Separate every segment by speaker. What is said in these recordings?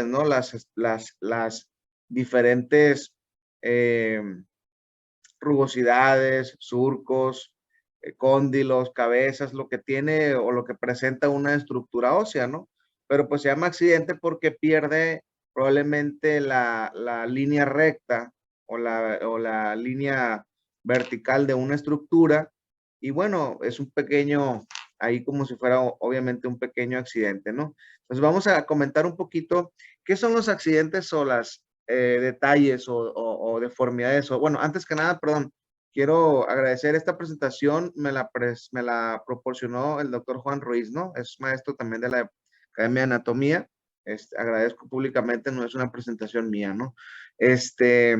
Speaker 1: ¿no? Las diferentes rugosidades, surcos, cóndilos, cabezas, lo que tiene o lo que presenta una estructura ósea, ¿no? Pero pues se llama accidente porque pierde probablemente la línea recta o la línea vertical de una estructura y bueno, es un pequeño, ahí como si fuera obviamente un pequeño accidente, ¿no? Entonces vamos a comentar un poquito qué son los accidentes o las detalles o deformidades. O, bueno, antes que nada, perdón, quiero agradecer esta presentación, me la proporcionó el doctor Juan Ruiz, ¿no? Es maestro también de la Academia de Anatomía. Agradezco públicamente, no es una presentación mía, ¿no? ¿Qué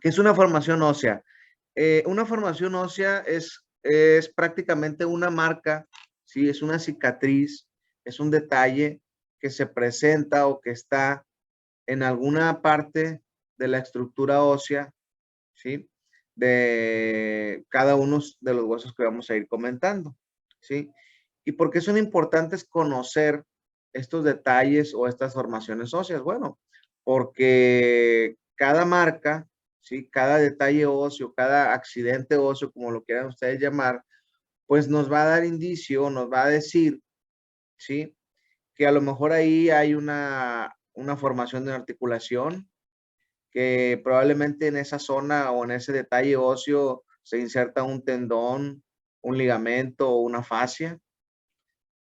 Speaker 1: es una formación ósea? Una formación ósea es prácticamente una marca, ¿sí? Es una cicatriz, es un detalle que se presenta o que está en alguna parte de la estructura ósea, ¿sí? De cada uno de los huesos que vamos a ir comentando, ¿sí? ¿Y por qué son importantes conocer estos detalles o estas formaciones óseas? Bueno, porque cada marca, ¿sí? Cada detalle óseo, cada accidente óseo, como lo quieran ustedes llamar, pues nos va a dar indicio, nos va a decir, ¿sí? Que a lo mejor ahí hay una formación de una articulación, que probablemente en esa zona o en ese detalle óseo se inserta un tendón, un ligamento o una fascia.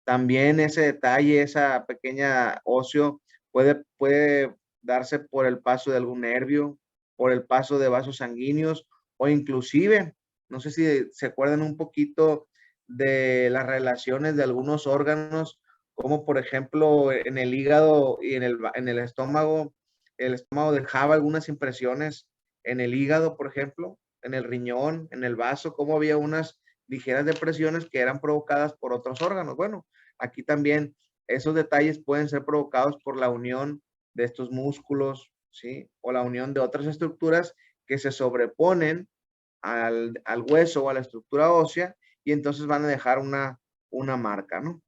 Speaker 1: También ese detalle, esa pequeña óseo puede darse por el paso de algún nervio, por el paso de vasos sanguíneos o inclusive, no sé si se acuerdan un poquito de las relaciones de algunos órganos, como por ejemplo en el hígado y en el estómago dejaba algunas impresiones en el hígado, por ejemplo, en el riñón, en el vaso, como había unas ligeras depresiones que eran provocadas por otros órganos. Bueno, aquí también esos detalles pueden ser provocados por la unión de estos músculos, ¿sí? O la unión de otras estructuras que se sobreponen al hueso o a la estructura ósea y entonces van a dejar una marca, ¿no?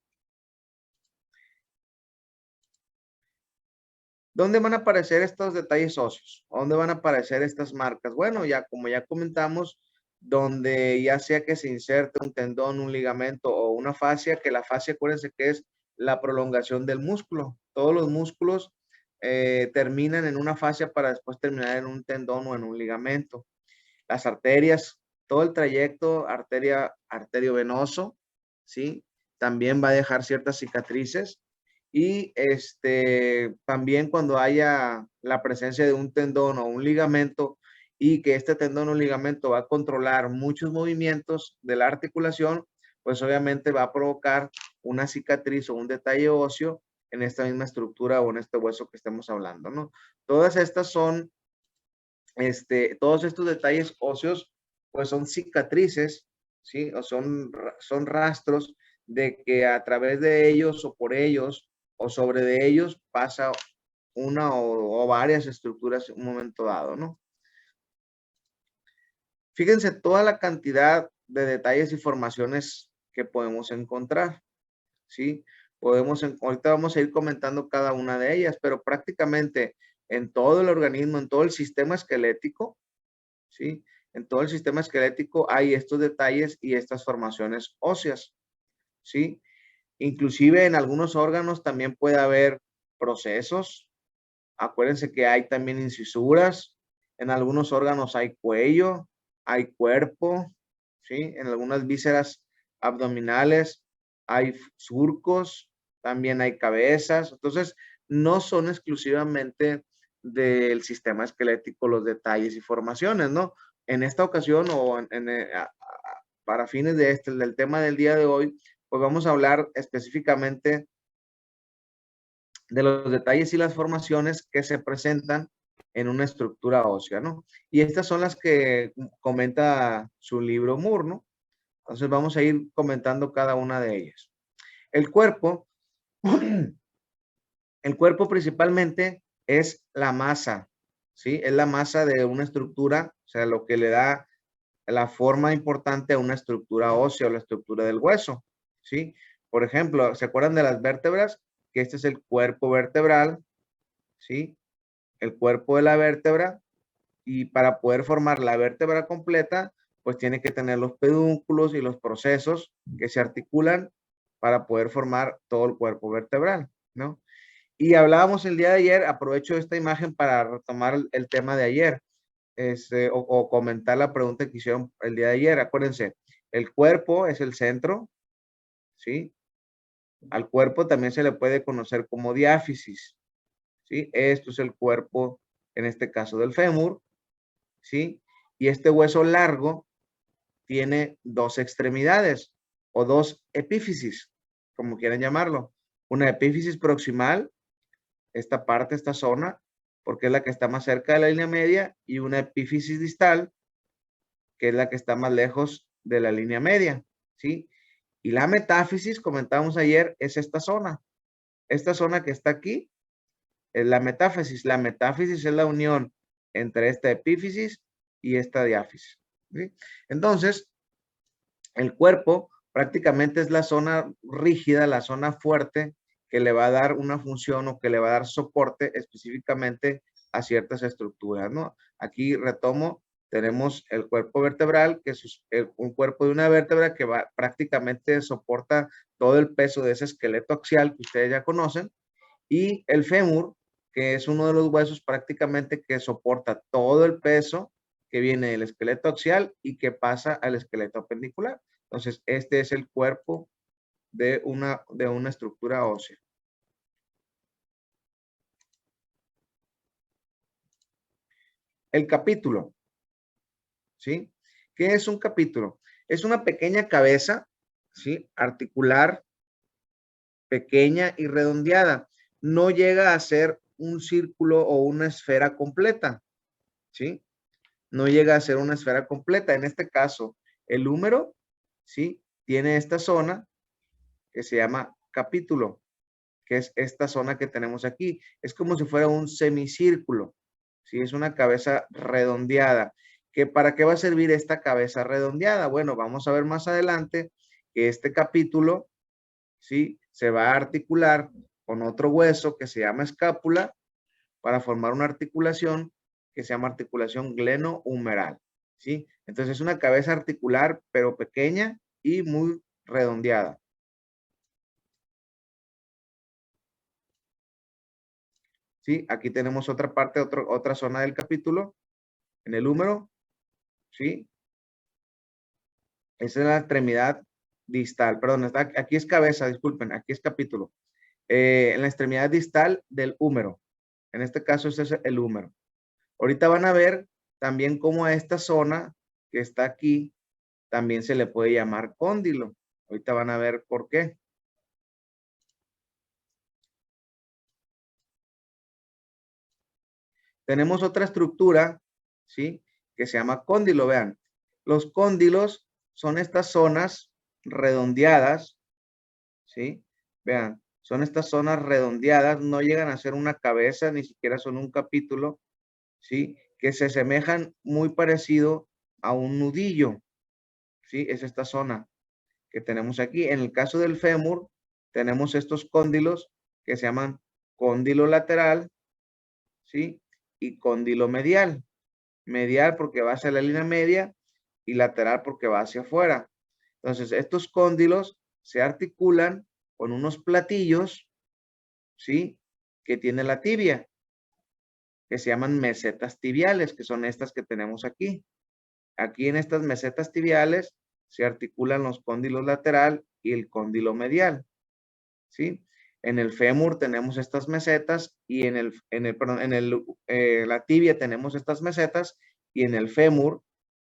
Speaker 1: ¿Dónde van a aparecer estos detalles óseos? ¿Dónde van a aparecer estas marcas? Bueno, ya como ya comentamos, donde ya sea que se inserte un tendón, un ligamento o una fascia, que la fascia, acuérdense que es la prolongación del músculo. Todos los músculos terminan en una fascia para después terminar en un tendón o en un ligamento. Las arterias, todo el trayecto arteriovenoso, ¿sí? También va a dejar ciertas cicatrices y también cuando haya la presencia de un tendón o un ligamento y que este tendón o ligamento va a controlar muchos movimientos de la articulación, pues obviamente va a provocar una cicatriz o un detalle óseo en esta misma estructura o en este hueso que estemos hablando, ¿no? Todas estas son, todos estos detalles óseos, pues son cicatrices, ¿sí? O son rastros de que a través de ellos o por ellos o sobre de ellos pasa una o varias estructuras en un momento dado, ¿no? Fíjense toda la cantidad de detalles y formaciones que podemos encontrar, ¿sí? Ahorita vamos a ir comentando cada una de ellas, pero prácticamente en todo el organismo, en todo el sistema esquelético, ¿sí? En todo el sistema esquelético hay estos detalles y estas formaciones óseas, ¿sí? Inclusive en algunos órganos también puede haber procesos. Acuérdense que hay también incisuras. En algunos órganos hay cuello, hay cuerpo, ¿sí? En algunas vísceras abdominales hay surcos, también hay cabezas. Entonces, no son exclusivamente del sistema esquelético los detalles y formaciones, ¿no? En esta ocasión o para fines del tema del día de hoy, pues vamos a hablar específicamente de los detalles y las formaciones que se presentan en una estructura ósea, ¿no? Y estas son las que comenta su libro Moore, ¿no? Entonces vamos a ir comentando cada una de ellas. El cuerpo, el cuerpo principalmente es la masa, ¿sí? Es la masa de una estructura, o sea, lo que le da la forma importante a una estructura ósea o la estructura del hueso, ¿sí? Por ejemplo, ¿se acuerdan de las vértebras? Que este es el cuerpo vertebral, ¿sí? El cuerpo de la vértebra, y para poder formar la vértebra completa, pues tiene que tener los pedúnculos y los procesos que se articulan para poder formar todo el cuerpo vertebral, ¿no? Y hablábamos el día de ayer, aprovecho esta imagen para retomar el tema de ayer, o comentar la pregunta que hicieron el día de ayer. Acuérdense, el cuerpo es el centro, ¿sí? Al cuerpo también se le puede conocer como diáfisis, ¿sí? Esto es el cuerpo, en este caso del fémur, ¿sí? Y este hueso largo tiene dos extremidades o dos epífisis, como quieran llamarlo. Una epífisis proximal, esta parte, esta zona, porque es la que está más cerca de la línea media, y una epífisis distal, que es la que está más lejos de la línea media, ¿sí? Y la metáfisis, comentábamos ayer, es esta zona. Esta zona que está aquí es la metáfisis. La metáfisis es la unión entre esta epífisis y esta diáfisis, ¿sí? Entonces, el cuerpo prácticamente es la zona rígida, la zona fuerte que le va a dar una función o que le va a dar soporte específicamente a ciertas estructuras, ¿no? Aquí retomo, tenemos el cuerpo vertebral, que es un cuerpo de una vértebra que va, prácticamente soporta todo el peso de ese esqueleto axial que ustedes ya conocen, y el fémur, que es uno de los huesos prácticamente que soporta todo el peso que viene del esqueleto axial y que pasa al esqueleto apendicular. Entonces, este es el cuerpo de una estructura ósea. El capítulo, ¿sí? ¿Qué es un capítulo? Es una pequeña cabeza, ¿sí? Articular, pequeña y redondeada. No llega a ser un círculo o una esfera completa, ¿sí? No llega a ser una esfera completa. En este caso, el húmero, ¿sí? Tiene esta zona que se llama capítulo, que es esta zona que tenemos aquí. Es como si fuera un semicírculo, ¿sí? Es una cabeza redondeada. ¿Para qué va a servir esta cabeza redondeada? Bueno, vamos a ver más adelante que este capítulo, ¿sí? Se va a articular con otro hueso que se llama escápula para formar una articulación que se llama articulación glenohumeral, ¿sí? Entonces es una cabeza articular, pero pequeña y muy redondeada. ¿Sí? Aquí tenemos otra parte, otra zona del capítulo, en el húmero, ¿sí? Esa es la extremidad distal, perdón, aquí es cabeza, disculpen, aquí es capítulo. En la extremidad distal del húmero. En este caso, este es el húmero. Ahorita van a ver también cómo a esta zona que está aquí también se le puede llamar cóndilo. Ahorita van a ver por qué. Tenemos otra estructura, ¿sí? Que se llama cóndilo, vean. Los cóndilos son estas zonas redondeadas, ¿sí? Vean, son estas zonas redondeadas, no llegan a ser una cabeza, ni siquiera son un capítulo, ¿sí? Que se asemejan muy parecido a un nudillo, ¿sí? Es esta zona que tenemos aquí. En el caso del fémur, tenemos estos cóndilos que se llaman cóndilo lateral, ¿sí? Y cóndilo medial. Medial porque va hacia la línea media y lateral porque va hacia afuera. Entonces, estos cóndilos se articulan con unos platillos, ¿sí? Que tiene la tibia, que se llaman mesetas tibiales, que son estas que tenemos aquí. Aquí en estas mesetas tibiales se articulan los cóndilos lateral y el cóndilo medial, ¿sí? En el fémur tenemos estas mesetas y la tibia tenemos estas mesetas y en el fémur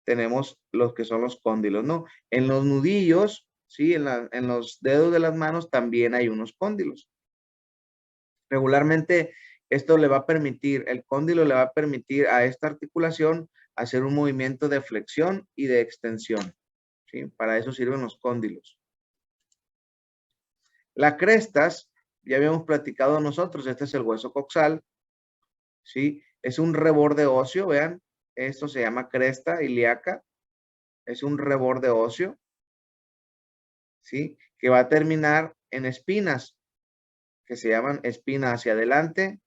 Speaker 1: tenemos los que son los cóndilos, ¿no? En los nudillos, ¿sí? En los dedos de las manos también hay unos cóndilos. Regularmente esto le va a permitir, el cóndilo le va a permitir a esta articulación hacer un movimiento de flexión y de extensión, ¿sí? Para eso sirven los cóndilos. Las crestas, ya habíamos platicado nosotros, este es el hueso coxal, ¿sí? Es un reborde óseo, vean, esto se llama cresta ilíaca, es un reborde óseo, ¿sí? Que va a terminar en espinas, que se llaman espina hacia adelante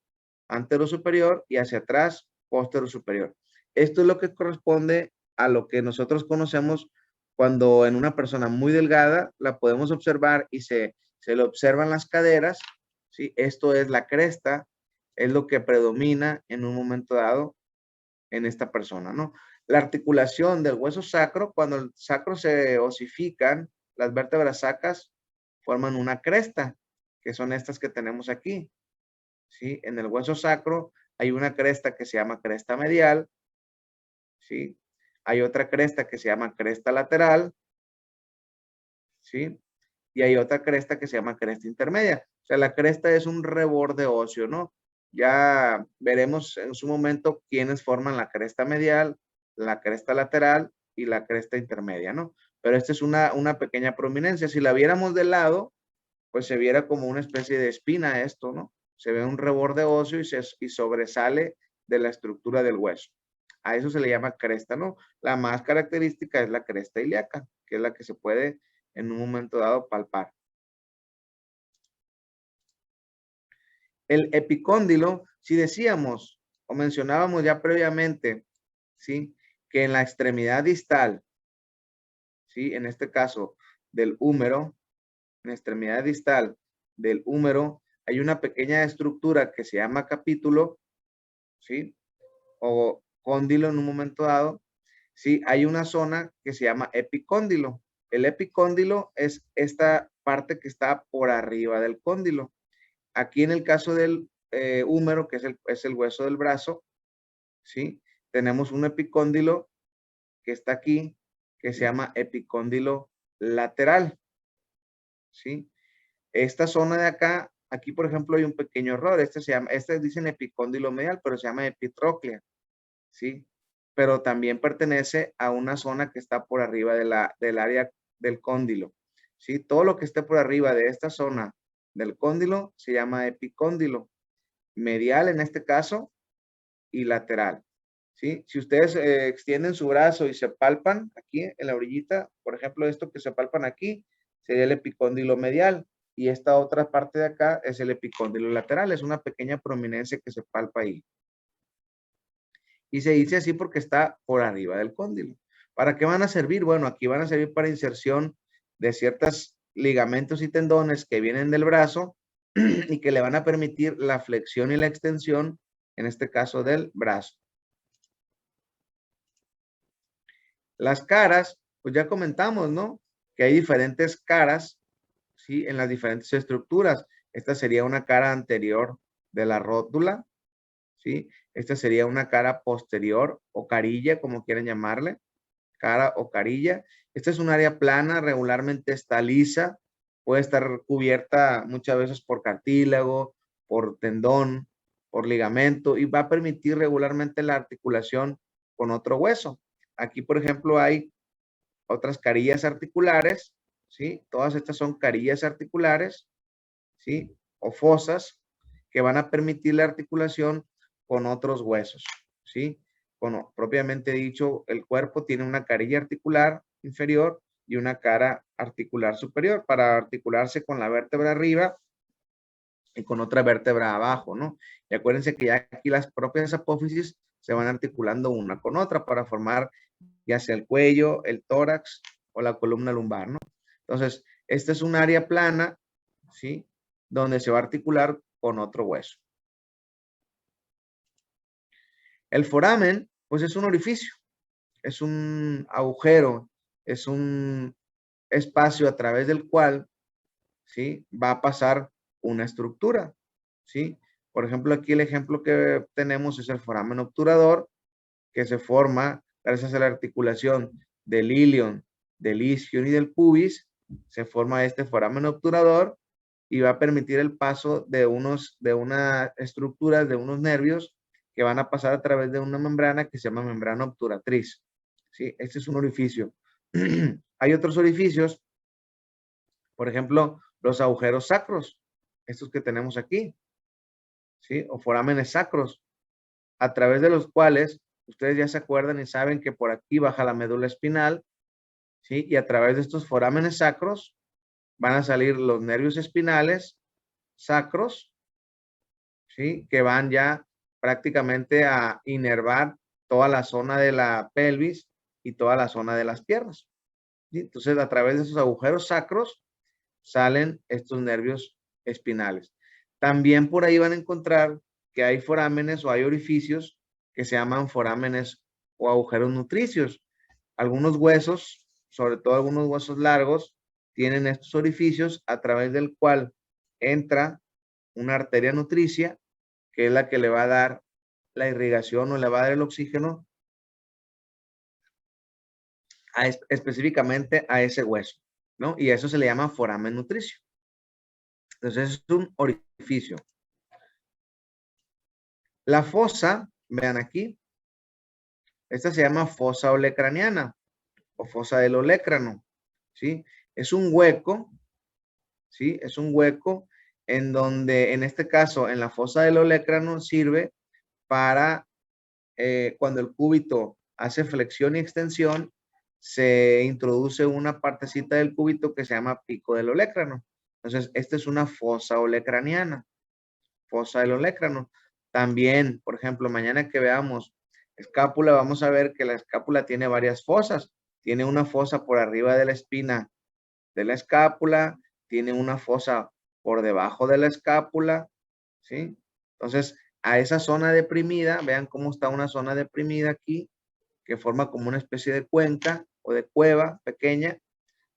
Speaker 1: anterosuperior y hacia atrás posterosuperior. Esto es lo que corresponde a lo que nosotros conocemos cuando en una persona muy delgada la podemos observar y se le observan las caderas, ¿sí? Esto es la cresta, es lo que predomina en un momento dado en esta persona, ¿no? La articulación del hueso sacro, cuando el sacro se osifican, las vértebras sacras forman una cresta, que son estas que tenemos aquí, ¿sí? En el hueso sacro hay una cresta que se llama cresta medial, ¿sí? Hay otra cresta que se llama cresta lateral, ¿sí? Y hay otra cresta que se llama cresta intermedia. O sea, la cresta es un reborde óseo, ¿no? Ya veremos en su momento quiénes forman la cresta medial, la cresta lateral y la cresta intermedia, ¿no? Pero esta es una pequeña prominencia. Si la viéramos de lado, pues se viera como una especie de espina esto, ¿no? Se ve un reborde óseo y sobresale de la estructura del hueso. A eso se le llama cresta, ¿no? La más característica es la cresta ilíaca, que es la que se puede en un momento dado palpar. El epicóndilo, si decíamos o mencionábamos ya previamente, ¿sí? Que en la extremidad distal, ¿sí? En este caso del húmero, en la extremidad distal del húmero, hay una pequeña estructura que se llama capítulo, ¿sí? O cóndilo en un momento dado, ¿sí? Hay una zona que se llama epicóndilo. El epicóndilo es esta parte que está por arriba del cóndilo. Aquí en el caso del húmero, que es el hueso del brazo, ¿sí? Tenemos un epicóndilo que está aquí, que se llama epicóndilo lateral, ¿sí? Esta zona de acá, aquí por ejemplo hay un pequeño error, este dicen epicóndilo medial, pero se llama epitróclea, ¿sí? Pero también pertenece a una zona que está por arriba del área del cóndilo, ¿sí? Todo lo que esté por arriba de esta zona del cóndilo se llama epicóndilo, medial en este caso y lateral, ¿sí? Si ustedes extienden su brazo y se palpan aquí en la orillita, por ejemplo, esto que se palpan aquí sería el epicóndilo medial y esta otra parte de acá es el epicóndilo lateral, es una pequeña prominencia que se palpa ahí. Y se dice así porque está por arriba del cóndilo. ¿Para qué van a servir? Bueno, aquí van a servir para inserción de ciertos ligamentos y tendones que vienen del brazo y que le van a permitir la flexión y la extensión, en este caso del brazo. Las caras, pues ya comentamos, ¿no? Que hay diferentes caras, ¿sí? En las diferentes estructuras. Esta sería una cara anterior de la rótula, ¿sí? Esta sería una cara posterior o carilla, como quieren llamarle, cara o carilla. Esta es un área plana, regularmente está lisa, puede estar cubierta muchas veces por cartílago, por tendón, por ligamento y va a permitir regularmente la articulación con otro hueso. Aquí, por ejemplo, hay otras carillas articulares, ¿sí? Todas estas son carillas articulares, ¿sí? O fosas que van a permitir la articulación con otros huesos, ¿sí? Bueno, propiamente dicho, el cuerpo tiene una carilla articular inferior y una cara articular superior para articularse con la vértebra arriba y con otra vértebra abajo, ¿no? Y acuérdense que ya aquí las propias apófisis se van articulando una con otra para formar ya sea el cuello, el tórax o la columna lumbar, ¿no? Entonces, esta es un área plana, ¿sí? Donde se va a articular con otro hueso. El foramen, pues es un orificio, es un agujero, es un espacio a través del cual, ¿sí? Va a pasar una estructura, ¿sí? Por ejemplo, aquí el ejemplo que tenemos es el foramen obturador, que se forma gracias a la articulación del ilion, del isquion y del pubis, se forma este foramen obturador y va a permitir el paso de una estructura, de unos nervios que van a pasar a través de una membrana que se llama membrana obturatriz. ¿Sí? Este es un orificio. Hay otros orificios, por ejemplo, los agujeros sacros, estos que tenemos aquí, ¿sí? O forámenes sacros, a través de los cuales ustedes ya se acuerdan y saben que por aquí baja la médula espinal, ¿sí? Y a través de estos forámenes sacros van a salir los nervios espinales sacros, ¿sí? Que van ya prácticamente a inervar toda la zona de la pelvis y toda la zona de las piernas, ¿sí? Entonces, a través de esos agujeros sacros salen estos nervios espinales. También por ahí van a encontrar que hay forámenes o hay orificios que se llaman forámenes o agujeros nutricios. Algunos huesos, sobre todo algunos huesos largos, tienen estos orificios a través del cual entra una arteria nutricia, que es la que le va a dar la irrigación o le va a dar el oxígeno específicamente a ese hueso, ¿no? Y a eso se le llama foramen nutricio. Entonces es un orificio. La fosa, vean aquí, esta se llama fosa olecraniana o fosa del olecrano, ¿sí? Es un hueco, ¿sí? Es un hueco en donde, en este caso, en la fosa del olecrano sirve para cuando el cúbito hace flexión y extensión, se introduce una partecita del cúbito que se llama pico del olecrano. Entonces, esta es una fosa olecraniana, fosa del olecrano. También, por ejemplo, mañana que veamos escápula, vamos a ver que la escápula tiene varias fosas. Tiene una fosa por arriba de la espina de la escápula, tiene una fosa por debajo de la escápula, ¿sí? Entonces, a esa zona deprimida, vean cómo está una zona deprimida aquí, que forma como una especie de cuenca o de cueva pequeña,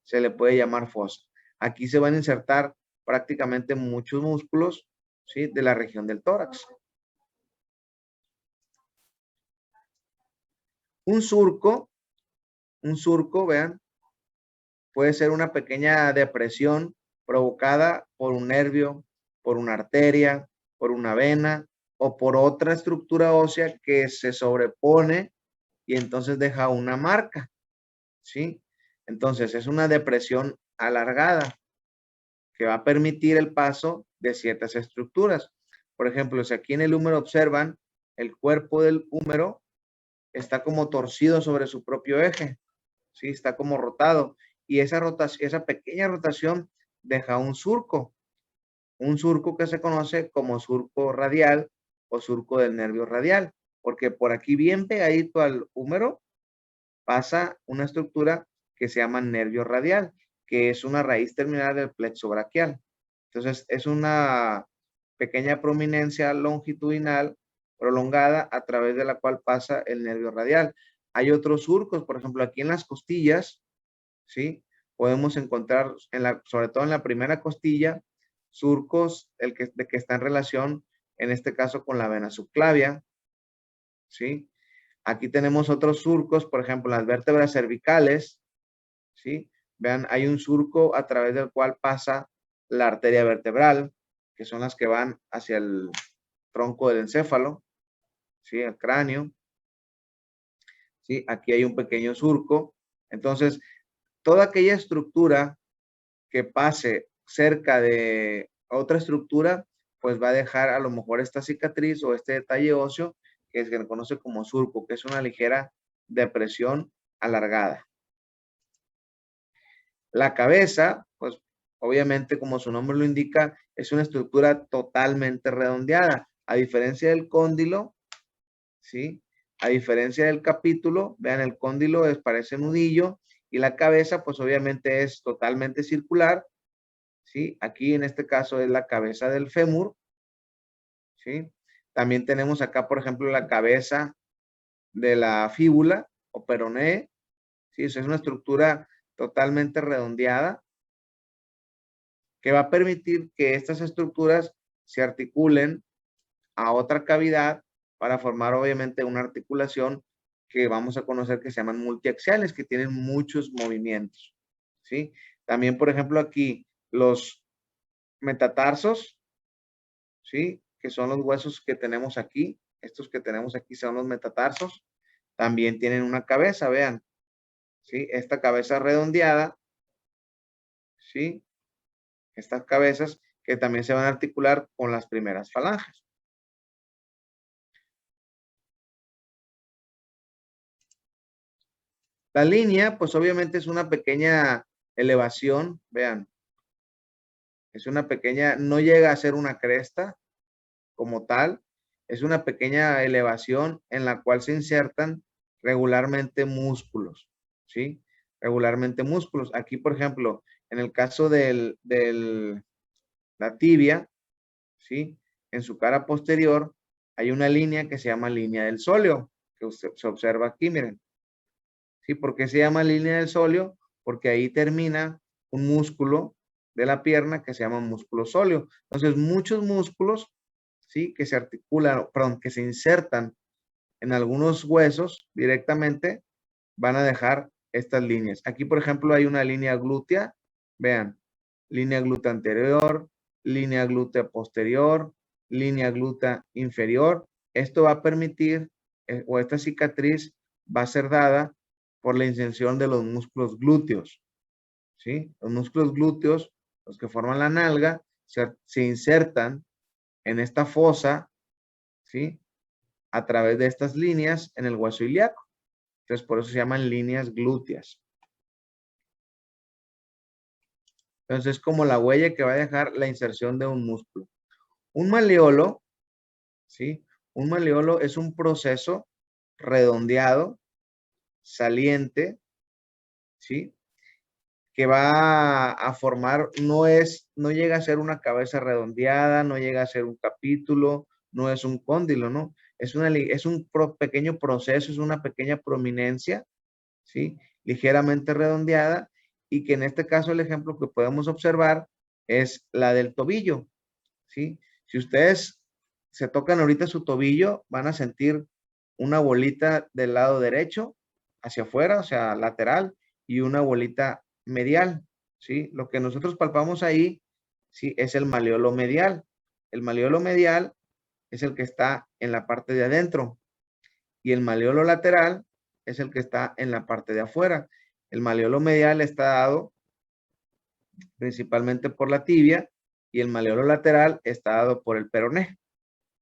Speaker 1: se le puede llamar fosa. Aquí se van a insertar prácticamente muchos músculos, ¿sí? De la región del tórax. Un surco, vean, puede ser una pequeña depresión provocada por un nervio, por una arteria, por una vena o por otra estructura ósea que se sobrepone y entonces deja una marca, ¿sí? Entonces es una depresión alargada que va a permitir el paso de ciertas estructuras. Por ejemplo, si aquí en el húmero observan, el cuerpo del húmero está como torcido sobre su propio eje, ¿sí? Está como rotado. Y esa rotación, esa pequeña rotación deja un surco que se conoce como surco radial o surco del nervio radial, porque por aquí bien pegadito al húmero pasa una estructura que se llama nervio radial, que es una raíz terminal del plexo braquial. Entonces, es una pequeña prominencia longitudinal prolongada a través de la cual pasa el nervio radial. Hay otros surcos, por ejemplo, aquí en las costillas, ¿sí? Podemos encontrar, sobre todo en la primera costilla, surcos de que está en relación, en este caso, con la vena subclavia, ¿sí? Aquí tenemos otros surcos, por ejemplo, las vértebras cervicales, ¿sí? Vean, hay un surco a través del cual pasa la arteria vertebral, que son las que van hacia el tronco del encéfalo, ¿sí? El cráneo, ¿sí? Aquí hay un pequeño surco. Entonces, toda aquella estructura que pase cerca de otra estructura, pues va a dejar a lo mejor esta cicatriz o este detalle óseo que se conoce como surco, que es una ligera depresión alargada. La cabeza, pues obviamente como su nombre lo indica, es una estructura totalmente redondeada. A diferencia del cóndilo, ¿sí? A diferencia del capítulo, vean, el cóndilo parece nudillo y la cabeza, pues obviamente es totalmente circular, ¿sí? Aquí en este caso es la cabeza del fémur, ¿sí? También tenemos acá, por ejemplo, la cabeza de la fíbula o peroné, ¿sí? Eso es una estructura totalmente redondeada que va a permitir que estas estructuras se articulen a otra cavidad para formar obviamente una articulación que vamos a conocer que se llaman multiaxiales, que tienen muchos movimientos, ¿sí? También, por ejemplo, aquí los metatarsos, ¿sí? Que son los huesos que tenemos aquí. Estos que tenemos aquí son los metatarsos. También tienen una cabeza, vean, ¿sí? Esta cabeza redondeada, ¿sí? Estas cabezas que también se van a articular con las primeras falanges. La línea, pues obviamente es una pequeña elevación, vean, es una pequeña, no llega a ser una cresta, como tal, es una pequeña elevación en la cual se insertan regularmente músculos, ¿sí? Regularmente músculos. Aquí, por ejemplo, en el caso la tibia, ¿sí? En su cara posterior hay una línea que se llama línea del sóleo, que se observa aquí, miren. ¿Sí? ¿Por qué se llama línea del sóleo? Porque ahí termina un músculo de la pierna que se llama músculo sóleo. Entonces, muchos músculos, ¿sí? Que se articulan, perdón, que se insertan en algunos huesos directamente, van a dejar estas líneas. Aquí, por ejemplo, hay una línea glútea. Vean, línea glútea anterior, línea glútea posterior, línea glútea inferior. Esto va a permitir, o esta cicatriz va a ser dada por la inserción de los músculos glúteos, ¿sí? Los músculos glúteos, los que forman la nalga, se insertan en esta fosa, ¿sí? A través de estas líneas en el hueso ilíaco. Entonces, por eso se llaman líneas glúteas. Entonces, es como la huella que va a dejar la inserción de un músculo. Un maleolo, ¿sí? Un maleolo es un proceso redondeado, saliente, ¿sí? Que va a formar, no llega a ser una cabeza redondeada, no llega a ser un capítulo, no es un cóndilo, ¿no? Es un pequeño proceso, es una pequeña prominencia, ¿sí? Ligeramente redondeada, y que en este caso el ejemplo que podemos observar es la del tobillo, ¿sí? Si ustedes se tocan ahorita su tobillo, van a sentir una bolita del lado derecho hacia afuera, o sea, lateral, y una bolita medial, ¿sí? Lo que nosotros palpamos ahí, ¿sí? Es el maleolo medial. El maleolo medial es el que está en la parte de adentro, y el maleolo lateral es el que está en la parte de afuera. El maleolo medial está dado principalmente por la tibia, y el maleolo lateral está dado por el peroné.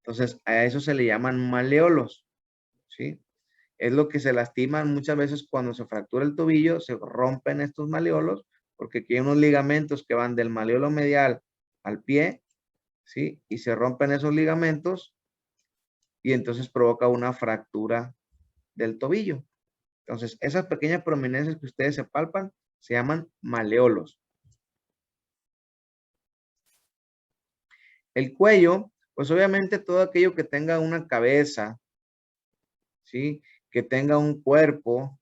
Speaker 1: Entonces, a eso se le llaman maleolos, ¿sí? Es lo que se lastiman muchas veces cuando se fractura el tobillo, se rompen estos maleolos, porque aquí hay unos ligamentos que van del maleolo medial al pie, ¿sí? Y se rompen esos ligamentos, y entonces provoca una fractura del tobillo. Entonces, esas pequeñas prominencias que ustedes se palpan se llaman maleolos. El cuello, pues obviamente todo aquello que tenga una cabeza, ¿sí? Que tenga un cuerpo,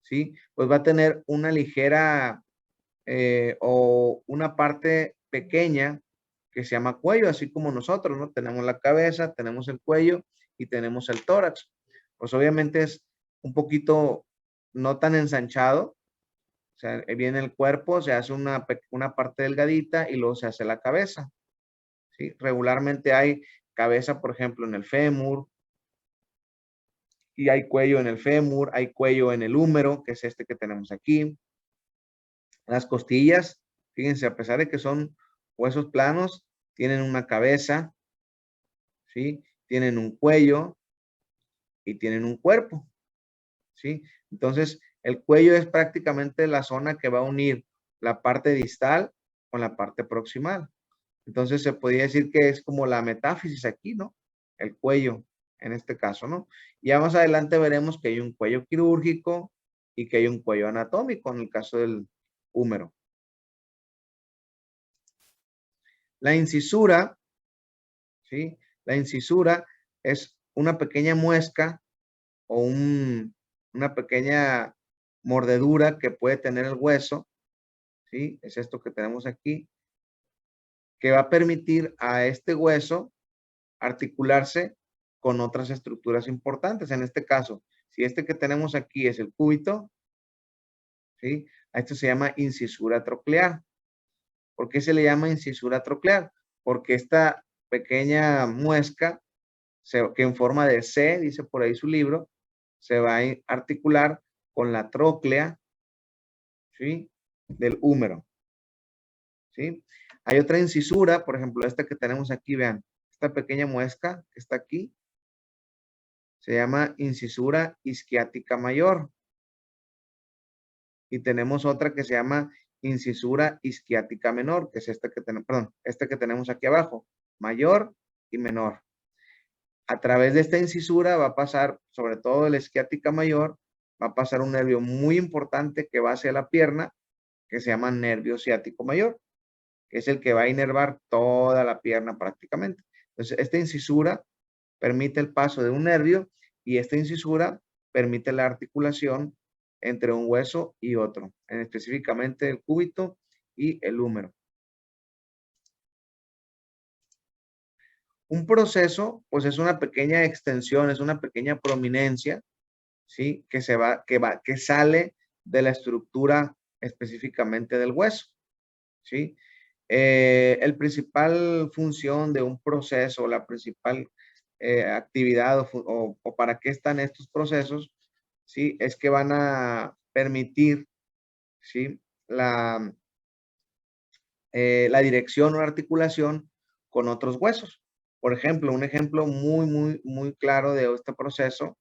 Speaker 1: ¿sí? Pues va a tener una ligera o una parte pequeña que se llama cuello, así como nosotros, ¿no? Tenemos la cabeza, tenemos el cuello y tenemos el tórax. Pues obviamente es un poquito no tan ensanchado, o sea, viene el cuerpo, se hace una parte delgadita y luego se hace la cabeza, ¿sí? Regularmente hay cabeza, por ejemplo, en el fémur, y hay cuello en el fémur, hay cuello en el húmero, que es este que tenemos aquí. Las costillas, fíjense, a pesar de que son huesos planos, tienen una cabeza, ¿sí? Tienen un cuello y tienen un cuerpo, ¿sí? Entonces, el cuello es prácticamente la zona que va a unir la parte distal con la parte proximal. Entonces, se podría decir que es como la metáfisis aquí, ¿no? El cuello, en este caso, ¿no? Ya más adelante veremos que hay un cuello quirúrgico y que hay un cuello anatómico en el caso del húmero. La incisura, ¿sí? La incisura es una pequeña muesca o una pequeña mordedura que puede tener el hueso, ¿sí? Es esto que tenemos aquí, que va a permitir a este hueso articularse con otras estructuras importantes. En este caso, si este que tenemos aquí es el cúbito, ¿sí? A esto se llama incisura troclear. ¿Por qué se le llama incisura troclear? Porque esta pequeña muesca, que en forma de C, dice por ahí su libro, se va a articular con la tróclea, ¿sí? Del húmero, ¿sí? Hay otra incisura, por ejemplo, esta que tenemos aquí, vean, esta pequeña muesca que está aquí, se llama incisura isquiática mayor. Y tenemos otra que se llama incisura isquiática menor, que es esta que tenemos, perdón, esta que tenemos aquí abajo, mayor y menor. A través de esta incisura va a pasar, sobre todo la isquiática mayor, va a pasar un nervio muy importante que va hacia la pierna, que se llama nervio ciático mayor, que es el que va a inervar toda la pierna prácticamente. Entonces, esta incisura permite el paso de un nervio y esta incisura permite la articulación entre un hueso y otro, específicamente el cúbito y el húmero. Un proceso, pues es una pequeña extensión, es una pequeña prominencia, ¿sí? Que sale de la estructura específicamente del hueso, ¿sí? El principal función de un proceso, la principal actividad o para qué están estos procesos, ¿sí? Es que van a permitir, ¿sí? La dirección o articulación con otros huesos. Por ejemplo, un ejemplo muy claro de este proceso,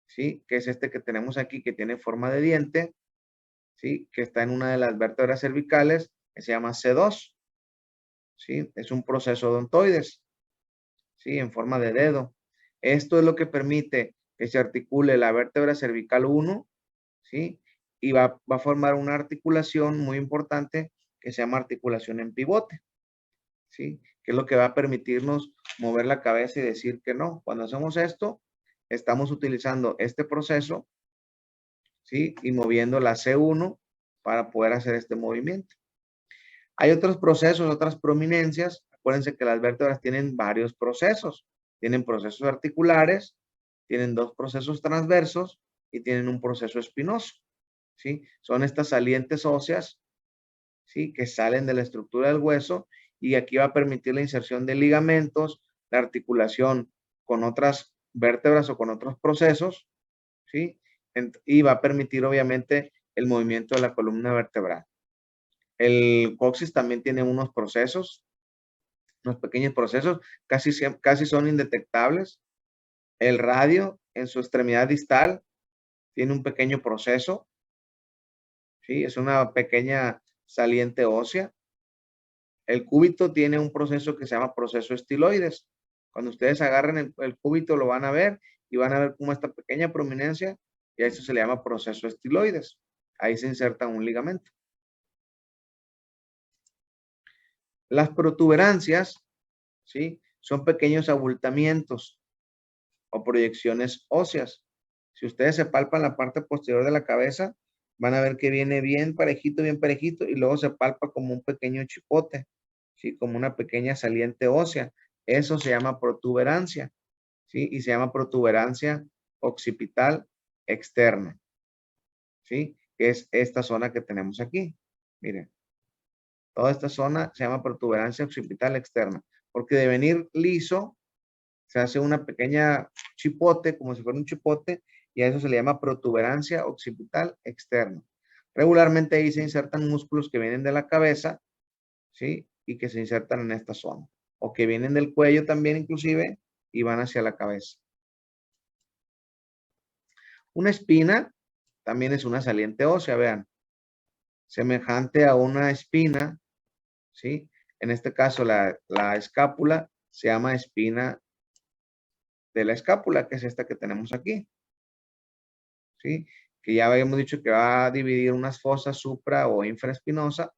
Speaker 1: ¿sí? Que es este que tenemos aquí, que tiene forma de diente, ¿sí? Que está en una de las vértebras cervicales, que se llama C2, ¿sí? Es un proceso odontoides, ¿sí? En forma de dedo. Esto es lo que permite que se articule la vértebra cervical 1, ¿sí? Y va a formar una articulación muy importante que se llama articulación en pivote, ¿sí? Que es lo que va a permitirnos mover la cabeza y decir que no. Cuando hacemos esto, estamos utilizando este proceso, ¿sí? Y moviendo la C1 para poder hacer este movimiento. Hay otros procesos, otras prominencias. Acuérdense que las vértebras tienen varios procesos. Tienen procesos articulares, tienen dos procesos transversos y tienen un proceso espinoso, ¿sí? Son estas salientes óseas, ¿sí? Que salen de la estructura del hueso y aquí va a permitir la inserción de ligamentos, la articulación con otras vértebras o con otros procesos, ¿sí? Y va a permitir obviamente el movimiento de la columna vertebral. El coxis también tiene unos procesos, unos pequeños procesos, casi son indetectables. El radio en su extremidad distal tiene un pequeño proceso, ¿sí? Es una pequeña saliente ósea. El cúbito tiene un proceso que se llama proceso estiloides. Cuando ustedes agarren el cúbito lo van a ver y van a ver como esta pequeña prominencia y a eso se le llama proceso estiloides. Ahí se inserta un ligamento. Las protuberancias, ¿sí? Son pequeños abultamientos o proyecciones óseas. Si ustedes se palpan la parte posterior de la cabeza, van a ver que viene bien parejito y luego se palpa como un pequeño chipote, ¿sí? Como una pequeña saliente ósea. Eso se llama protuberancia, ¿sí? Y se llama protuberancia occipital externa, ¿sí? Que es esta zona que tenemos aquí. Miren, toda esta zona se llama protuberancia occipital externa, porque de venir liso, se hace una pequeña chipote, como si fuera un chipote, y a eso se le llama protuberancia occipital externa. Regularmente ahí se insertan músculos que vienen de la cabeza, ¿sí? Y que se insertan en esta zona. O que vienen del cuello también inclusive y van hacia la cabeza. Una espina también es una saliente ósea, vean. Semejante a una espina, ¿sí? En este caso la escápula se llama espina de la escápula, que es esta que tenemos aquí, ¿sí? Que ya habíamos dicho que va a dividir unas fosas supra o infraespinosa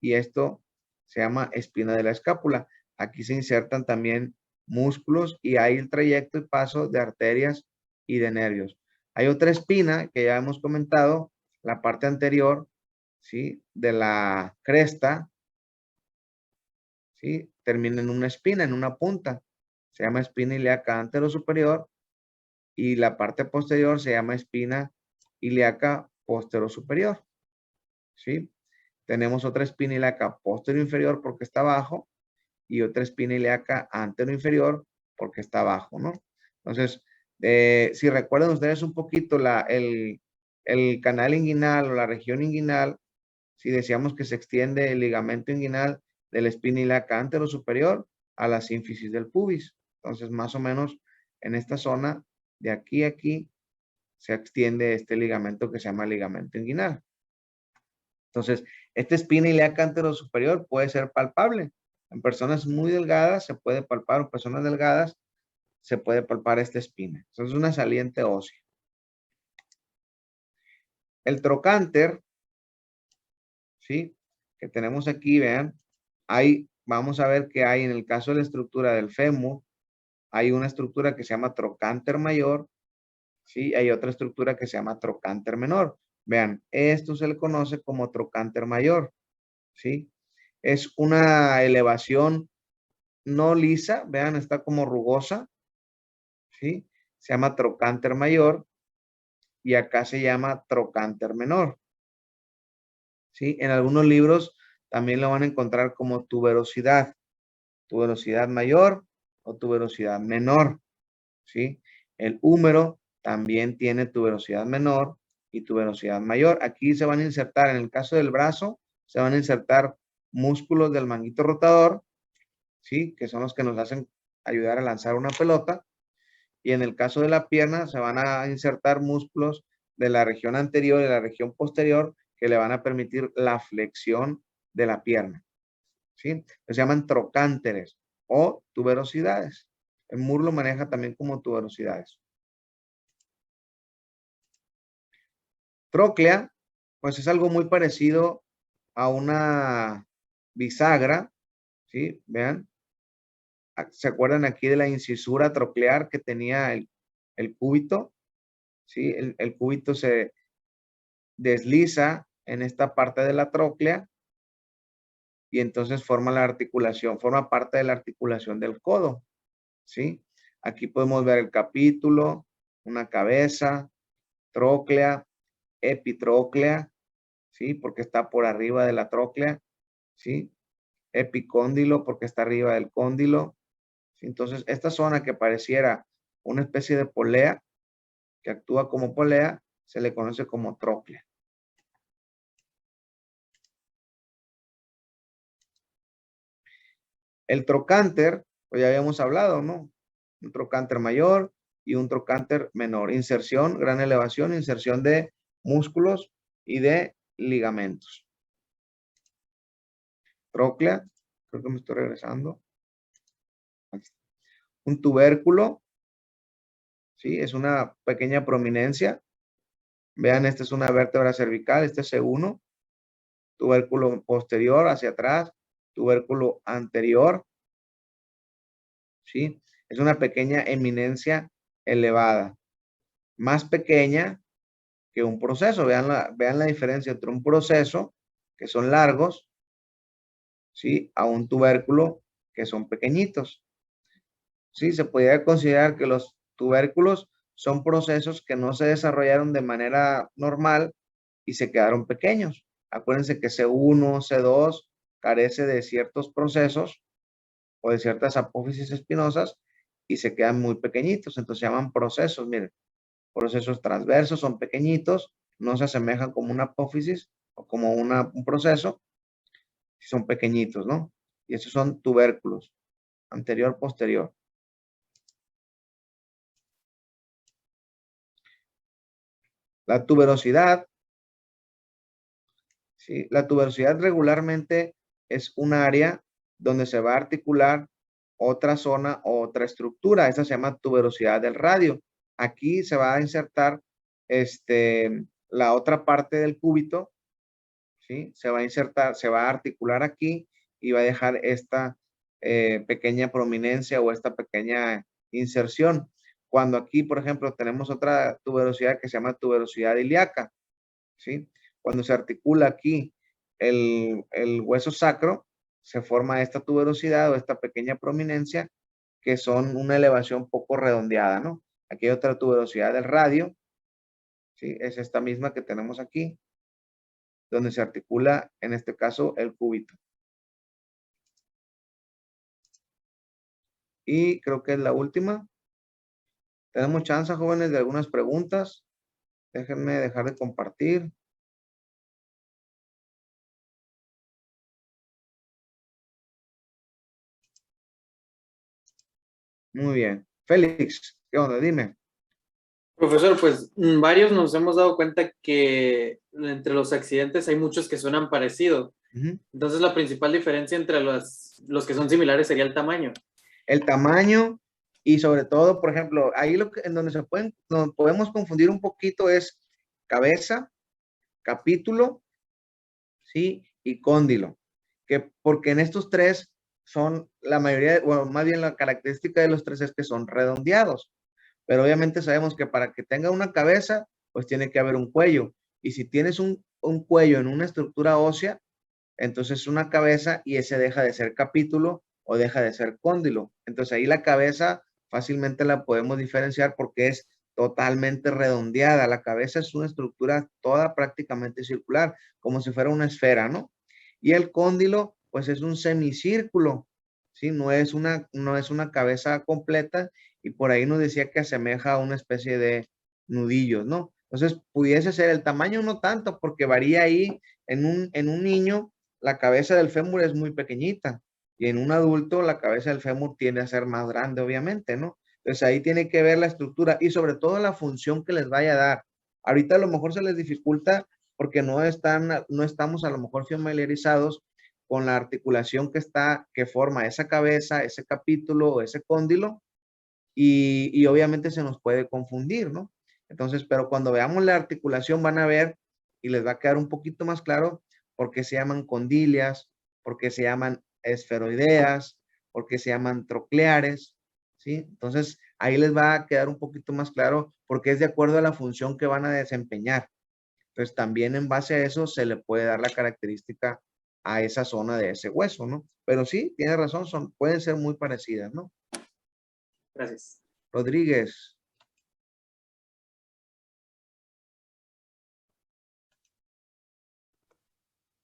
Speaker 1: y esto se llama espina de la escápula. Aquí se insertan también músculos y hay el trayecto y paso de arterias y de nervios. Hay otra espina que ya hemos comentado, la parte anterior, ¿sí? De la cresta, ¿sí? Termina en una espina, en una punta. Se llama espina ilíaca anterosuperior y la parte posterior se llama espina ilíaca posterosuperior, ¿sí? Tenemos otra espina ilíaca posterior-inferior porque está abajo y otra espina ilíaca anterior-inferior porque está abajo, ¿no? Entonces, si recuerdan ustedes un poquito el canal inguinal o la región inguinal, si decíamos que se extiende el ligamento inguinal de la espina ilíaca anterosuperior a la sínfisis del pubis. Entonces, más o menos en esta zona, de aquí a aquí, se extiende este ligamento que se llama ligamento inguinal. Entonces, esta espina ilíaca anterosuperior puede ser palpable. En personas muy delgadas se puede palpar, o personas delgadas se puede palpar esta espina. Entonces es una saliente ósea. El trocánter, ¿sí? Que tenemos aquí, vean, vamos a ver que hay en el caso de la estructura del fémur, hay una estructura que se llama trocánter mayor, ¿sí? Hay otra estructura que se llama trocánter menor. Vean, esto se le conoce como trocánter mayor, ¿sí? Es una elevación no lisa, vean, está como rugosa, ¿sí? Se llama trocánter mayor y acá se llama trocánter menor, ¿sí? En algunos libros también lo van a encontrar como tuberosidad mayor o tuberosidad menor, ¿sí? El húmero también tiene tuberosidad menor y tuberosidad mayor. Aquí se van a insertar, en el caso del brazo, se van a insertar músculos del manguito rotador, ¿sí? Que son los que nos hacen ayudar a lanzar una pelota. Y en el caso de la pierna, se van a insertar músculos de la región anterior y de la región posterior que le van a permitir la flexión de la pierna, ¿sí? Se llaman trocánteres o tuberosidades. El MUR lo maneja también como tuberosidades. Tróclea, pues es algo muy parecido a una bisagra, ¿sí? Vean. ¿Se acuerdan aquí de la incisura troclear que tenía el cúbito? ¿Sí? El cúbito se desliza en esta parte de la tróclea y entonces forma la articulación, forma parte de la articulación del codo, ¿sí? Aquí podemos ver el capítulo, una cabeza, tróclea, epitróclea, ¿sí? Porque está por arriba de la tróclea, ¿sí? Epicóndilo porque está arriba del cóndilo, ¿sí? Entonces, esta zona que pareciera una especie de polea, que actúa como polea, se le conoce como tróclea. El trocánter, pues ya habíamos hablado, ¿no? Un trocánter mayor y un trocánter menor. Inserción, gran elevación, inserción de músculos y de ligamentos. Tróclea, creo que me estoy regresando. Un tubérculo, ¿sí? Es una pequeña prominencia. Vean, esta es una vértebra cervical, este es C1. Tubérculo posterior hacia atrás, tubérculo anterior, ¿sí? Es una pequeña eminencia elevada, más pequeña que un proceso. Vean la diferencia entre un proceso, que son largos, ¿sí? A un tubérculo, que son pequeñitos. Sí, se podría considerar que los tubérculos son procesos que no se desarrollaron de manera normal y se quedaron pequeños. Acuérdense que C1, C2 carece de ciertos procesos o de ciertas apófisis espinosas y se quedan muy pequeñitos. Entonces se llaman procesos. Miren, procesos transversos son pequeñitos, no se asemejan como una apófisis o como un proceso, son pequeñitos, ¿no? Y esos son tubérculos, anterior, posterior. La tuberosidad, ¿sí? La tuberosidad regularmente es un área donde se va a articular otra zona o otra estructura. Esa se llama tuberosidad del radio. Aquí se va a insertar la otra parte del cúbito, ¿sí? Se va a insertar, se va a articular aquí y va a dejar esta pequeña prominencia o esta pequeña inserción. Cuando aquí, por ejemplo, tenemos otra tuberosidad que se llama tuberosidad ilíaca, ¿sí? Cuando se articula aquí el hueso sacro, se forma esta tuberosidad o esta pequeña prominencia que son una elevación poco redondeada, ¿no? Aquí hay otra tuberosidad del radio, ¿sí? Es esta misma que tenemos aquí, donde se articula, en este caso, el cúbito. Y creo que es la última. Tenemos chance, jóvenes, de algunas preguntas. Déjenme dejar de compartir. Muy bien. Félix, ¿qué onda? Dime.
Speaker 2: Profesor, pues varios nos hemos dado cuenta que entre los accidentes hay muchos que suenan parecido. Entonces la principal diferencia entre las los que son similares sería el tamaño.
Speaker 1: El tamaño y sobre todo, por ejemplo, ahí en donde donde podemos confundir un poquito es cabeza, capítulo, ¿sí? Y cóndilo. Porque en estos tres son la mayoría, bueno, más bien la característica de los tres es que son redondeados. Pero obviamente sabemos que para que tenga una cabeza, pues tiene que haber un cuello. Y si tienes un cuello en una estructura ósea, entonces una cabeza y ese deja de ser capítulo o deja de ser cóndilo. Entonces ahí la cabeza fácilmente la podemos diferenciar porque es totalmente redondeada. La cabeza es una estructura toda prácticamente circular, como si fuera una esfera, ¿no? Y el cóndilo, pues es un semicírculo, ¿sí? No es una cabeza completa y por ahí nos decía que asemeja a una especie de nudillos, ¿no? Entonces pudiese ser el tamaño no tanto porque varía ahí en un niño la cabeza del fémur es muy pequeñita y en un adulto la cabeza del fémur tiende a ser más grande, obviamente, ¿no? Entonces ahí tiene que ver la estructura y sobre todo la función que les vaya a dar. Ahorita a lo mejor se les dificulta porque no estamos a lo mejor familiarizados con la articulación que forma esa cabeza, ese capítulo o ese cóndilo y obviamente se nos puede confundir, ¿no? Entonces, pero cuando veamos la articulación van a ver y les va a quedar un poquito más claro por qué se llaman condilias, por qué se llaman esferoideas, por qué se llaman trocleares, ¿sí? Entonces, ahí les va a quedar un poquito más claro porque es de acuerdo a la función que van a desempeñar. Entonces, también en base a eso se le puede dar la característica a esa zona de ese hueso, ¿no? Pero sí, tiene razón, pueden ser muy parecidas, ¿no?
Speaker 2: Gracias.
Speaker 1: Rodríguez.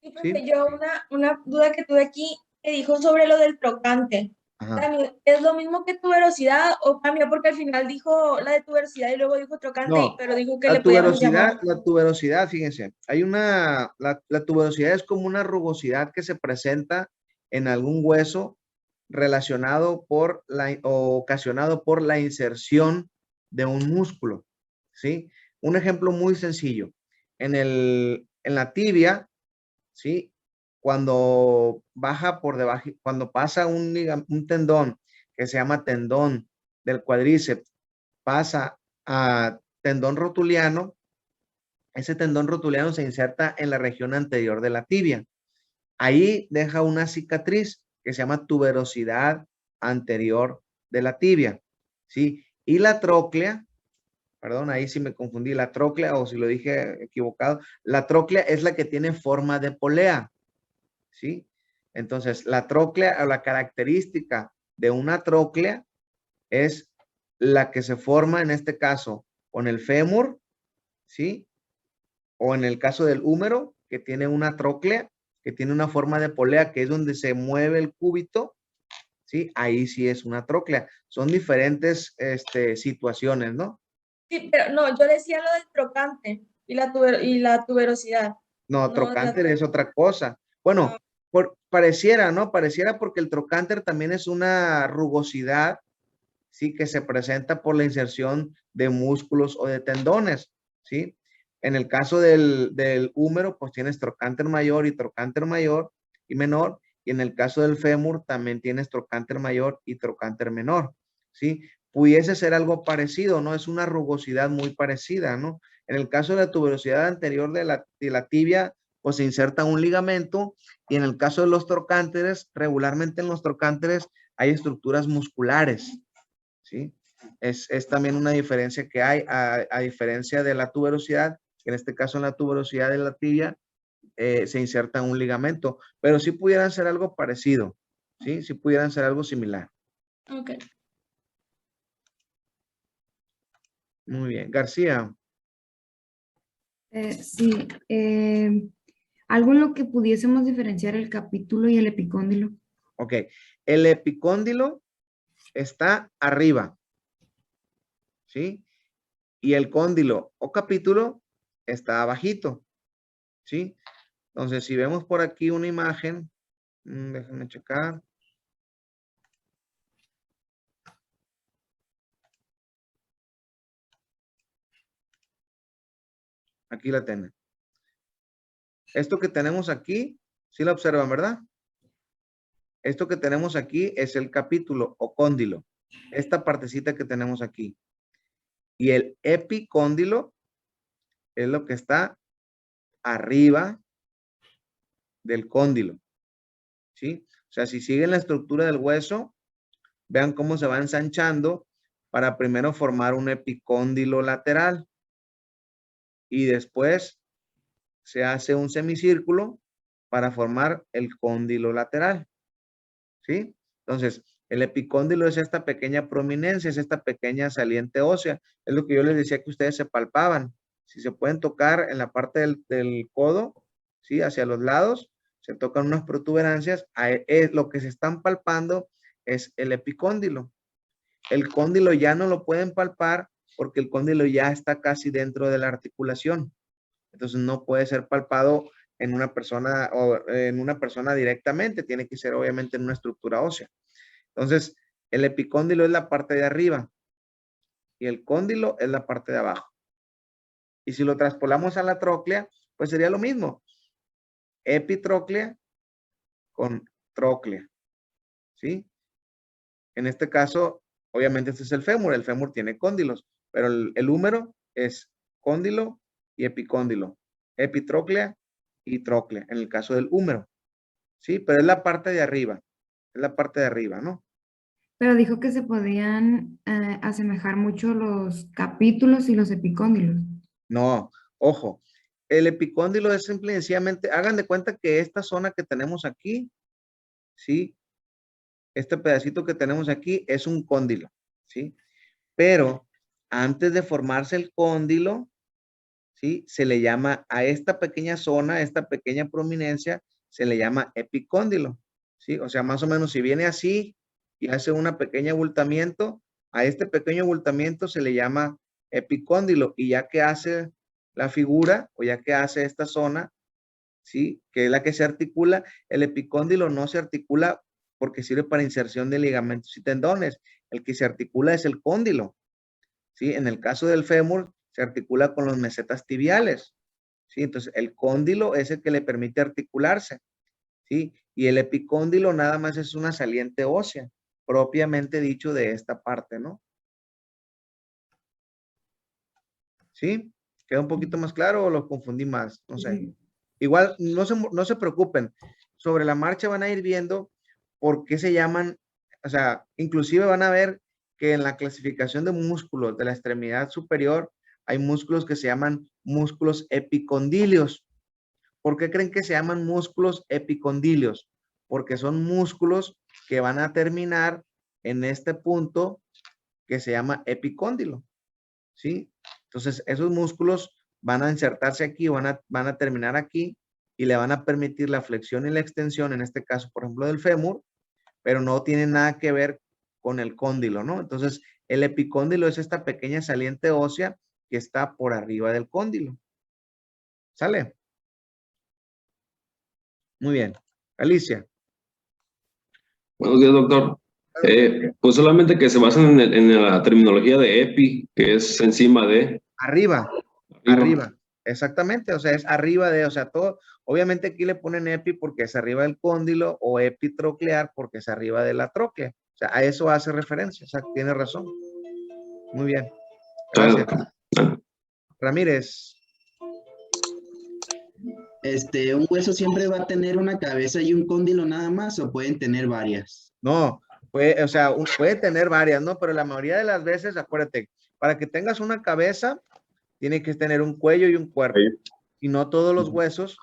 Speaker 3: Sí,
Speaker 1: ¿Sí?
Speaker 3: profe, yo una duda que tuve aquí que dijo sobre lo del trocante.
Speaker 1: Ajá.
Speaker 3: También, ¿es lo mismo que tuberosidad o cambió? Porque al final dijo la de tuberosidad y luego dijo trocante,
Speaker 1: No,
Speaker 3: pero dijo que le podíamos llamar.
Speaker 1: la tuberosidad, fíjense, la tuberosidad es como una rugosidad que se presenta en algún hueso relacionado o ocasionado por la inserción de un músculo, ¿sí? Un ejemplo muy sencillo, en la tibia, ¿sí? Cuando baja por debajo, cuando pasa un tendón que se llama tendón del cuádriceps, pasa a tendón rotuliano, ese tendón rotuliano se inserta en la región anterior de la tibia. Ahí deja una cicatriz que se llama tuberosidad anterior de la tibia, ¿sí? Y la tróclea, perdón, ahí sí me confundí, la tróclea, o si lo dije equivocado, la tróclea es la que tiene forma de polea, ¿sí? Entonces, la tróclea o la característica de una tróclea es la que se forma en este caso con el fémur, ¿sí? O en el caso del húmero, que tiene una tróclea, que tiene una forma de polea, que es donde se mueve el cúbito, ¿sí? Ahí sí es una tróclea. Son diferentes situaciones, ¿no?
Speaker 3: Sí, pero no, yo decía lo del trocante y y la tuberosidad.
Speaker 1: No,
Speaker 3: No,
Speaker 1: trocánter es otra cosa. Bueno, pareciera, ¿no? Pareciera porque el trocánter también es una rugosidad, ¿sí? Que se presenta por la inserción de músculos o de tendones, ¿sí? En el caso del húmero, pues tienes trocánter mayor y menor, y en el caso del fémur también tienes trocánter mayor y trocánter menor, ¿sí? Pudiese ser algo parecido, ¿no? Es una rugosidad muy parecida, ¿no? En el caso de la tuberosidad anterior de la tibia, pues se inserta un ligamento, y en el caso de los trocánteres, regularmente en los trocánteres hay estructuras musculares, ¿sí? Es también una diferencia que hay, a diferencia de la tuberosidad, que en este caso en la tuberosidad de la tibia se inserta un ligamento, pero sí pudieran ser algo parecido, ¿sí? Sí pudieran ser algo similar.
Speaker 3: Ok.
Speaker 1: Muy bien. García.
Speaker 4: Sí, algo en lo que pudiésemos diferenciar el capítulo y el epicóndilo.
Speaker 1: Ok. El epicóndilo está arriba, ¿sí? Y el cóndilo o capítulo está abajito, ¿sí? Entonces, si vemos por aquí una imagen, déjenme checar. Aquí la tienen. Esto que tenemos aquí, sí la observan, ¿verdad? Esto que tenemos aquí es el capítulo o cóndilo. Esta partecita que tenemos aquí. Y el epicóndilo es lo que está arriba del cóndilo. ¿Sí? O sea, si siguen la estructura del hueso, vean cómo se va ensanchando para primero formar un epicóndilo lateral. Y después se hace un semicírculo para formar el cóndilo lateral. ¿Sí? Entonces, el epicóndilo es esta pequeña prominencia, es esta pequeña saliente ósea. Es lo que yo les decía que ustedes se palpaban. Si se pueden tocar en la parte del codo, ¿sí? Hacia los lados, se tocan unas protuberancias. Lo que se están palpando es el epicóndilo. El cóndilo ya no lo pueden palpar porque el cóndilo ya está casi dentro de la articulación. Entonces no puede ser palpado en una persona o en una persona directamente, tiene que ser obviamente en una estructura ósea. Entonces, el epicóndilo es la parte de arriba y el cóndilo es la parte de abajo. Y si lo traspolamos a la tróclea, pues sería lo mismo. Epitróclea con tróclea. ¿Sí? En este caso, obviamente este es el fémur tiene cóndilos, pero el húmero es cóndilo y epicóndilo. Epitróclea y tróclea, en el caso del húmero. Sí, pero es la parte de arriba. Es la parte de arriba, ¿no?
Speaker 4: Pero dijo que se podían asemejar mucho los capítulos y los epicóndilos.
Speaker 1: No, ojo. El epicóndilo es simple y sencillamente, hagan de cuenta que esta zona que tenemos aquí, ¿sí? Este pedacito que tenemos aquí es un cóndilo, ¿sí? Pero antes de formarse el cóndilo, ¿sí? Se le llama a esta pequeña zona, esta pequeña prominencia, se le llama epicóndilo, ¿sí? O sea, más o menos si viene así y hace un pequeño abultamiento, a este pequeño abultamiento se le llama epicóndilo y ya que hace la figura o ya que hace esta zona, ¿sí? Que es la que se articula, el epicóndilo no se articula porque sirve para inserción de ligamentos y tendones. El que se articula es el cóndilo, ¿sí? En el caso del fémur, se articula con los mesetas tibiales, ¿sí? Entonces, el cóndilo es el que le permite articularse, ¿sí? Y el epicóndilo nada más es una saliente ósea, propiamente dicho de esta parte, ¿no? ¿Sí? ¿Queda un poquito más claro o lo confundí más? No sé.
Speaker 4: Sí.
Speaker 1: Igual, no se preocupen. Sobre la marcha van a ir viendo por qué se llaman, o sea, inclusive van a ver que en la clasificación de músculos de la extremidad superior hay músculos que se llaman músculos epicondilios. ¿Por qué creen que se llaman músculos epicondilios? Porque son músculos que van a terminar en este punto que se llama epicóndilo, ¿sí? Entonces, esos músculos van a insertarse aquí, van a terminar aquí y le van a permitir la flexión y la extensión, en este caso, por ejemplo, del fémur, pero no tiene nada que ver con el cóndilo, ¿no? Entonces, el epicóndilo es esta pequeña saliente ósea que está por arriba del cóndilo. ¿Sale? Muy bien. Alicia.
Speaker 5: Buenos días, doctor. Pues solamente que se basan en la terminología de EPI, que es encima de,
Speaker 1: Arriba.
Speaker 5: arriba.
Speaker 1: Exactamente, o sea, es arriba de, o sea, todo, obviamente aquí le ponen epi porque es arriba del cóndilo o epitroclear porque es arriba de la tróclea. O sea, a eso hace referencia, o sea, tiene razón. Muy bien. Gracias. Ramírez.
Speaker 6: ¿Un hueso siempre va a tener una cabeza y un cóndilo nada más o pueden tener varias?
Speaker 1: No, puede, o sea, puede tener varias, ¿no? Pero la mayoría de las veces, acuérdate, para que tengas una cabeza, tiene que tener un cuello y un cuerpo. Y no todos los huesos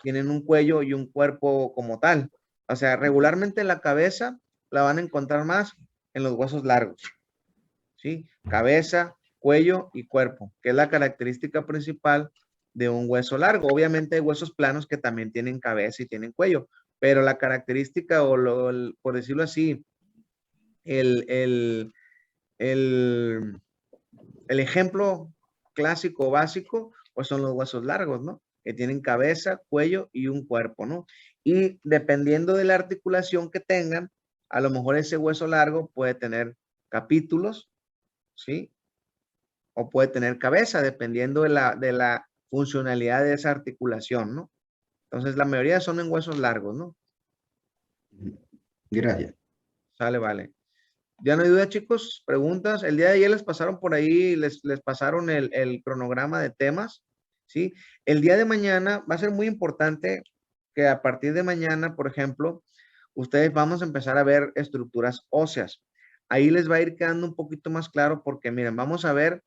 Speaker 1: tienen un cuello y un cuerpo como tal. O sea, regularmente la cabeza la van a encontrar más en los huesos largos. ¿Sí? Cabeza, cuello y cuerpo, que es la característica principal de un hueso largo. Obviamente hay huesos planos que también tienen cabeza y tienen cuello, pero la característica por decirlo así, el, el ejemplo clásico básico, pues son los huesos largos, ¿no? Que tienen cabeza, cuello y un cuerpo, ¿no? Y dependiendo de la articulación que tengan, a lo mejor ese hueso largo puede tener capítulos, ¿sí? O puede tener cabeza, dependiendo de la funcionalidad de esa articulación, ¿no? Entonces, la mayoría son en huesos largos, ¿no?
Speaker 6: Gracias.
Speaker 1: Sale, vale. ¿Ya no hay duda, chicos? ¿Preguntas? El día de ayer les pasaron por ahí, les pasaron el cronograma de temas, ¿sí? El día de mañana va a ser muy importante que a partir de mañana, por ejemplo, ustedes vamos a empezar a ver estructuras óseas. Ahí les va a ir quedando un poquito más claro porque, miren, vamos a ver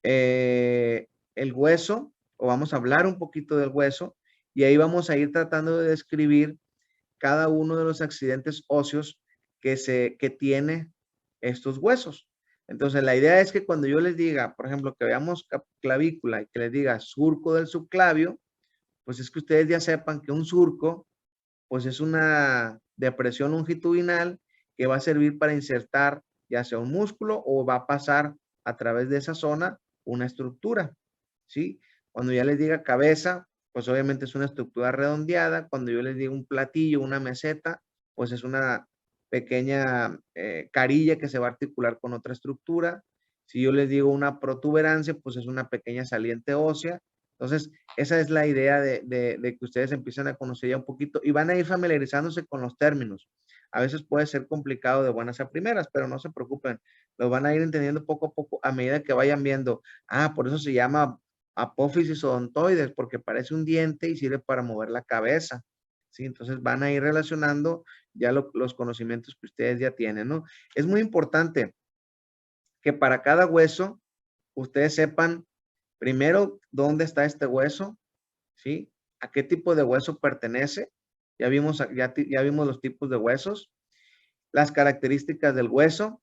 Speaker 1: el hueso, o vamos a hablar un poquito del hueso, y ahí vamos a ir tratando de describir cada uno de los accidentes óseos que tiene estos huesos. Entonces, la idea es que cuando yo les diga, por ejemplo, que veamos clavícula y que les diga surco del subclavio, pues es que ustedes ya sepan que un surco, pues es una depresión longitudinal que va a servir para insertar ya sea un músculo o va a pasar a través de esa zona una estructura, ¿sí? Cuando ya les diga cabeza, pues obviamente es una estructura redondeada. Cuando yo les digo un platillo, una meseta, pues es una pequeña carilla que se va a articular con otra estructura. Si yo les digo una protuberancia, pues es una pequeña saliente ósea. Entonces, esa es la idea de que ustedes empiecen a conocer ya un poquito y van a ir familiarizándose con los términos. A veces puede ser complicado de buenas a primeras, pero no se preocupen. Lo van a ir entendiendo poco a poco a medida que vayan viendo. Ah, por eso se llama apófisis odontoides, porque parece un diente y sirve para mover la cabeza. ¿Sí? Entonces van a ir relacionando ya los conocimientos que ustedes ya tienen, ¿no? Es muy importante que para cada hueso ustedes sepan primero dónde está este hueso, ¿sí? A qué tipo de hueso pertenece. Ya vimos los tipos de huesos, las características del hueso,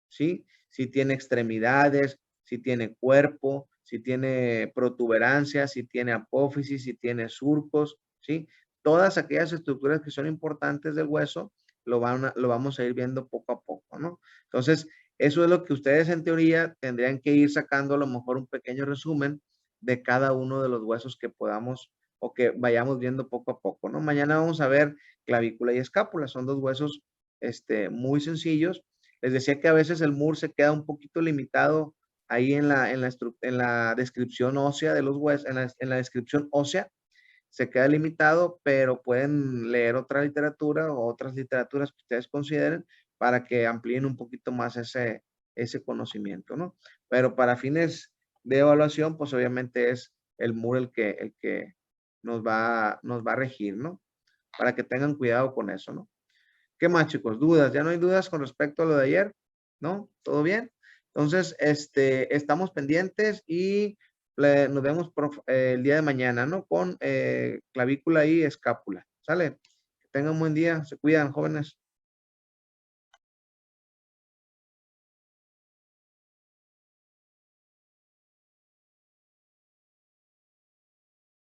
Speaker 1: ¿sí? Si tiene extremidades, si tiene cuerpo, si tiene protuberancias, si tiene apófisis, si tiene surcos, ¿sí? Todas aquellas estructuras que son importantes del hueso lo vamos a ir viendo poco a poco, ¿no? Entonces, eso es lo que ustedes en teoría tendrían que ir sacando a lo mejor un pequeño resumen de cada uno de los huesos que podamos o que vayamos viendo poco a poco, ¿no? Mañana vamos a ver clavícula y escápula, son dos huesos muy sencillos. Les decía que a veces el MUR se queda un poquito limitado ahí en la descripción ósea de los huesos, en la descripción ósea, se queda limitado, pero pueden leer otra literatura o otras literaturas que ustedes consideren para que amplíen un poquito más ese conocimiento, ¿no? Pero para fines de evaluación, pues obviamente es el MUR el que nos va a regir, ¿no? Para que tengan cuidado con eso, ¿no? ¿Qué más, chicos? ¿Dudas? ¿Ya no hay dudas con respecto a lo de ayer? ¿No? ¿Todo bien? Entonces, estamos pendientes y nos vemos el día de mañana, ¿no? Con clavícula y escápula. ¿Sale? Que tengan un buen día. Se cuidan, jóvenes.